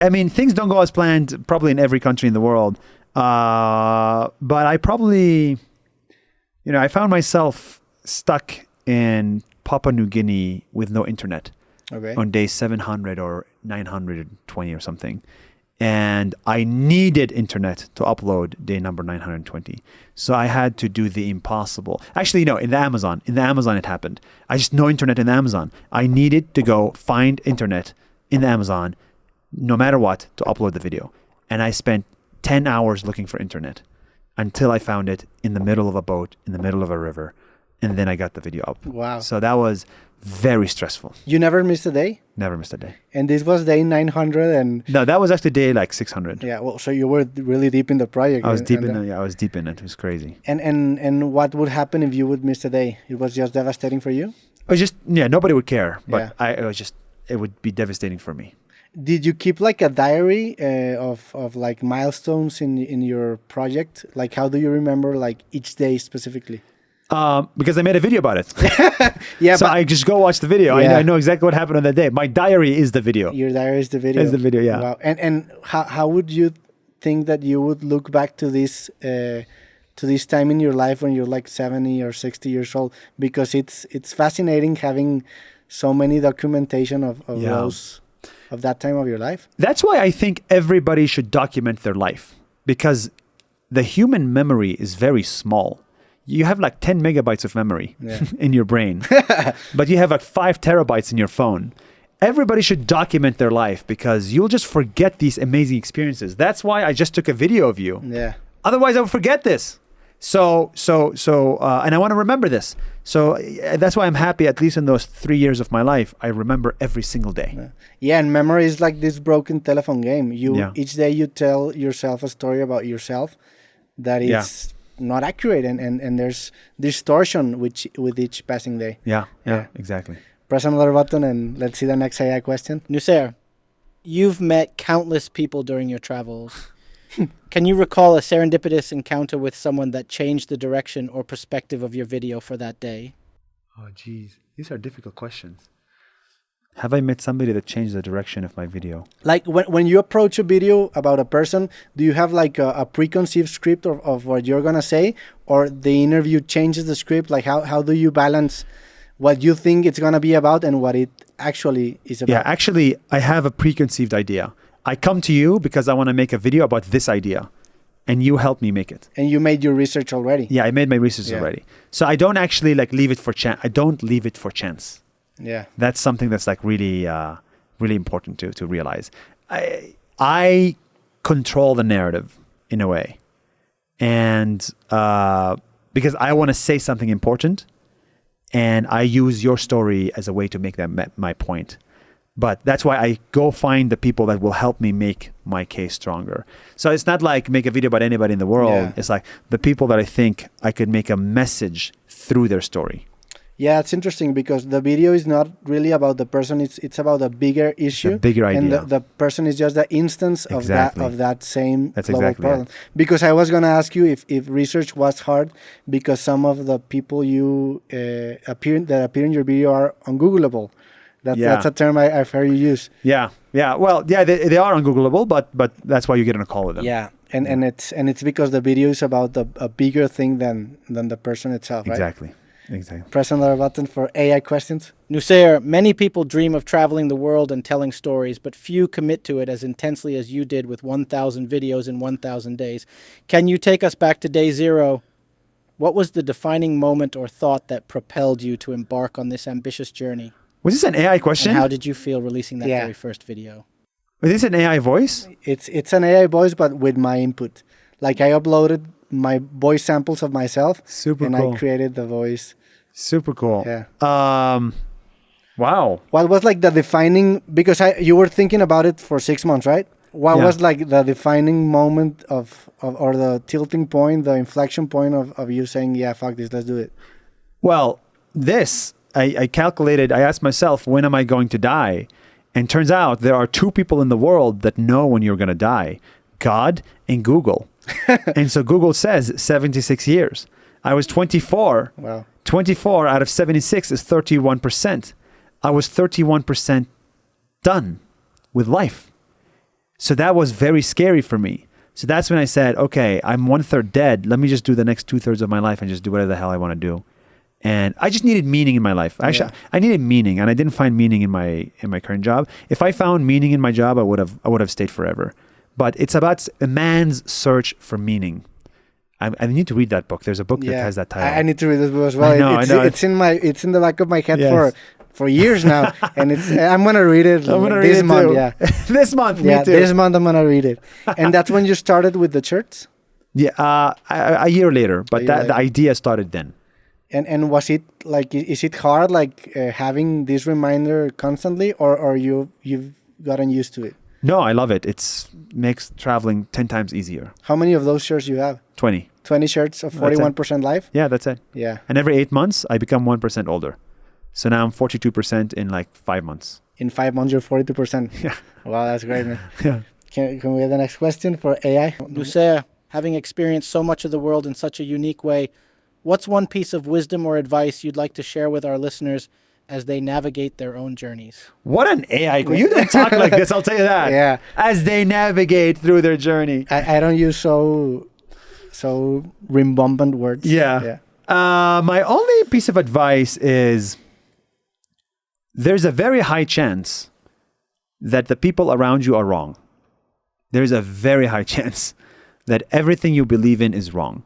I mean, things don't go as planned probably in every country in the world. But I probably, I found myself stuck in Papua New Guinea with no internet on day 700 or 920 or something. And I needed internet to upload day number 920. So I had to do the impossible. Actually, no, in the Amazon it happened. I just no internet in the Amazon. I needed to go find internet in the Amazon, no matter what, to upload the video. And I spent 10 hours looking for internet until I found it in the middle of a boat, in the middle of a river. And then I got the video up. Wow. So that was very stressful. You never missed a day? Never missed a day. And this was day 900 and... No, that was actually day like 600. Yeah, well, so you were really deep in the project. I was deep in it. I was deep in it. It was crazy. And what would happen if you would miss a day? It was just devastating for you? It was just, nobody would care. But it would be devastating for me. Did you keep like a diary of like milestones in your project? Like how do you remember like each day specifically? Because I made a video about it. Yeah, so I just go watch the video. Yeah. I know exactly what happened on that day. My diary is the video. Your diary is the video. Is the video, yeah. Wow. And how would you think that you would look back to this time in your life when you're like 70 or 60 years old? Because it's fascinating having so many documentation of those of that time of your life. That's why I think everybody should document their life, because the human memory is very small. You have like 10 megabytes of memory in your brain, but you have like 5 terabytes in your phone. Everybody should document their life because you'll just forget these amazing experiences. That's why I just took a video of you. Yeah. Otherwise, I would forget this. So, and I want to remember this. So that's why I'm happy, at least in those 3 years of my life, I remember every single day. Yeah, and memory is like this broken telephone game. Each day you tell yourself a story about yourself that is not accurate, and there's distortion with each passing day. Yeah, exactly. Press another button and let's see the next AI question. Nusair, you've met countless people during your travels. Can you recall a serendipitous encounter with someone that changed the direction or perspective of your video for that day? Oh, geez. These are difficult questions. Have I met somebody that changed the direction of my video? Like when you approach a video about a person, do you have like a preconceived script of what you're going to say? Or the interview changes the script? Like how do you balance what you think it's going to be about and what it actually is about? Yeah, actually, I have a preconceived idea. I come to you because I want to make a video about this idea, and you help me make it. And you made your research already. Yeah, I made my research already. So I don't actually like leave it for chance. I don't leave it for chance. Yeah. That's something that's like really, really important to realize. I control the narrative in a way, and because I want to say something important, and I use your story as a way to make that my point. But that's why I go find the people that will help me make my case stronger. So it's not like make a video about anybody in the world. Yeah. It's like the people that I think I could make a message through their story. Yeah, it's interesting because the video is not really about the person. It's about a bigger issue. A bigger idea. And the person is just the instance of that same global problem. It. Because I was going to ask you if research was hard because some of the people you appear in your video are ungoogleable. That's a term I've heard you use. Yeah. Well, they are ungoogleable, but that's why you get on a call with them. Yeah, and it's because the video is about a bigger thing than the person itself, right? Exactly. Press another button for AI questions. Nusair, many people dream of traveling the world and telling stories, but few commit to it as intensely as you did with 1,000 videos in 1,000 days. Can you take us back to day 0? What was the defining moment or thought that propelled you to embark on this ambitious journey? Was this an AI question? And how did you feel releasing that very first video? Was this an AI voice? It's an AI voice, but with my input. Like I uploaded my voice samples of myself. Super and cool. I created the voice. Super cool. Yeah. Wow. What was like the defining, because you were thinking about it for 6 months, right? What was like the defining moment or the tilting point, the inflection point of you saying, yeah, fuck this, let's do it? Well, I calculated, I asked myself, when am I going to die? And turns out there are 2 people in the world that know when you're going to die, God and Google. And so Google says 76 years. I was 24. Wow. 24 out of 76 is 31%. I was 31% done with life. So that was very scary for me. So that's when I said, okay, I'm 1/3 dead. Let me just do the next 2/3 of my life and just do whatever the hell I want to do. And I just needed meaning in my life. Actually, I needed meaning, and I didn't find meaning in my current job. If I found meaning in my job, I would have stayed forever. But it's about a man's search for meaning. I need to read that book. There's a book that has that title. I need to read this book as well. I know. It's in the back of my head for years now, and I'm gonna read it this month. Too. Yeah, this month. Me too. This month I'm gonna read it. And that's when you started with the church. Yeah, a year later, but the idea started then. And was it like? Is it hard like having this reminder constantly, or you've gotten used to it? No, I love it. It makes traveling 10 times easier. How many of those shirts you have? 20. 20 shirts of 41% life? Yeah, that's it. Yeah. And every 8 months, I become 1% older. So now I'm 42% in like 5 months. In 5 months, you're 42%. Yeah. Wow, that's great, man. Yeah. Can we have the next question for AI? Lucia, having experienced so much of the world in such a unique way, what's one piece of wisdom or advice you'd like to share with our listeners as they navigate their own journeys? What an AI. You don't talk like this, I'll tell you that. Yeah. As they navigate through their journey. I don't use so rimbombant words. Yeah. My only piece of advice is there's a very high chance that the people around you are wrong. There's a very high chance that everything you believe in is wrong.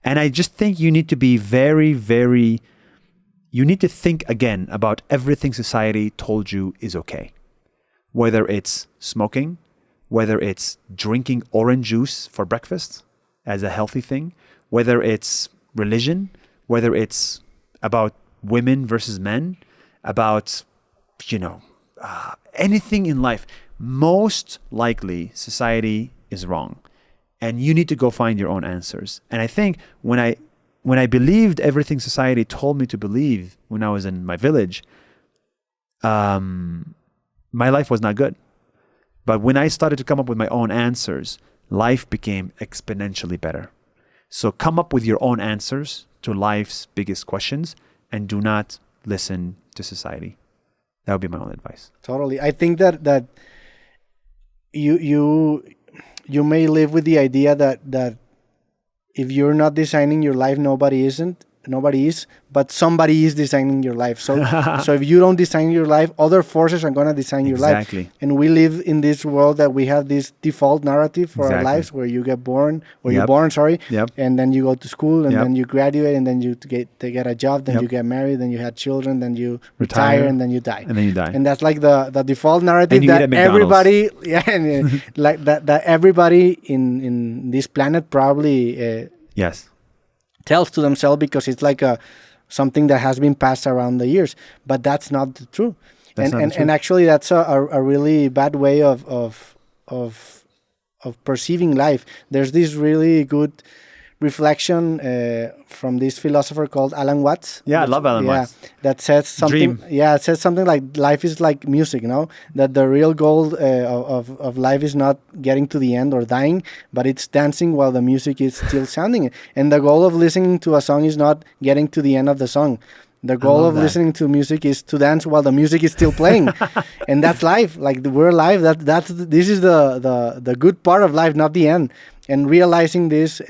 And I just think you need to be you need to think again about everything society told you is okay. Whether it's smoking, whether it's drinking orange juice for breakfast as a healthy thing, whether it's religion, whether it's about women versus men, about, anything in life. Most likely society is wrong. And you need to go find your own answers. And I think when I believed everything society told me to believe when I was in my village, my life was not good. But when I started to come up with my own answers, life became exponentially better. So come up with your own answers to life's biggest questions and do not listen to society. That would be my own advice. Totally. I think that you may live with the idea that if you're not designing your life, nobody is, but somebody is designing your life. So if you don't design your life, other forces are going to design your life. Exactly. And we live in this world that we have this default narrative for our lives where you get born, you're born, and then you go to school, and then you graduate, and then you get a job, then you get married, then you have children, then you retire, and then you die. And that's like the default narrative that everybody, like that everybody in this planet probably tells to themselves, because it's like something that has been passed around the years. But that's not the truth. And actually that's a really bad way of perceiving life. There's this really good reflection from this philosopher called Alan Watts. I love Alan Watts. That says something. Dream. It says something like life is like music, that the real goal of life is not getting to the end or dying, but it's dancing while the music is still sounding. And the goal of listening to a song is not getting to the end of the song. The goal of listening to music is to dance while the music is still playing. And that's life. Like we're alive. This is the good part of life, not the end. And realizing this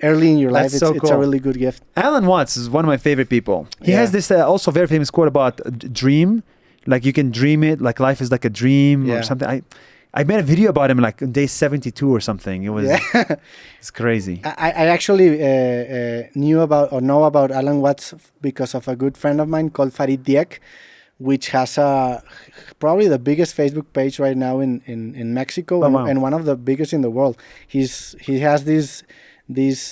early in your life, it's a really good gift. Alan Watts is one of my favorite people. He has this also very famous quote about dream, like you can dream it, like life is like a dream or something. I made a video about him like on day 72 or something. It was it's crazy. I actually know about Alan Watts because of a good friend of mine called Farid Diek, which has probably the biggest Facebook page right now in Mexico, and one of the biggest in the world. He has this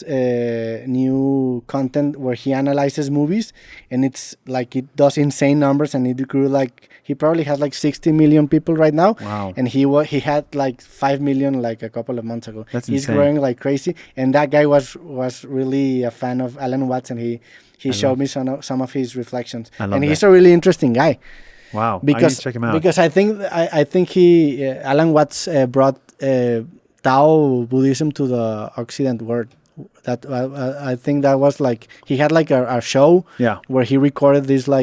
new content where he analyzes movies, and it's like it does insane numbers, and it grew like he probably has like 60 million people right now. Wow. And he had like 5 million like a couple of months ago. He's growing like crazy, and that guy was really a fan of Alan Watts, and he showed me some of his reflections, and he's a really interesting guy. Wow, because I need to check him out. Because I think Alan Watts brought Tao Buddhism to the Occident world. That I think that was like he had like a show where he recorded these like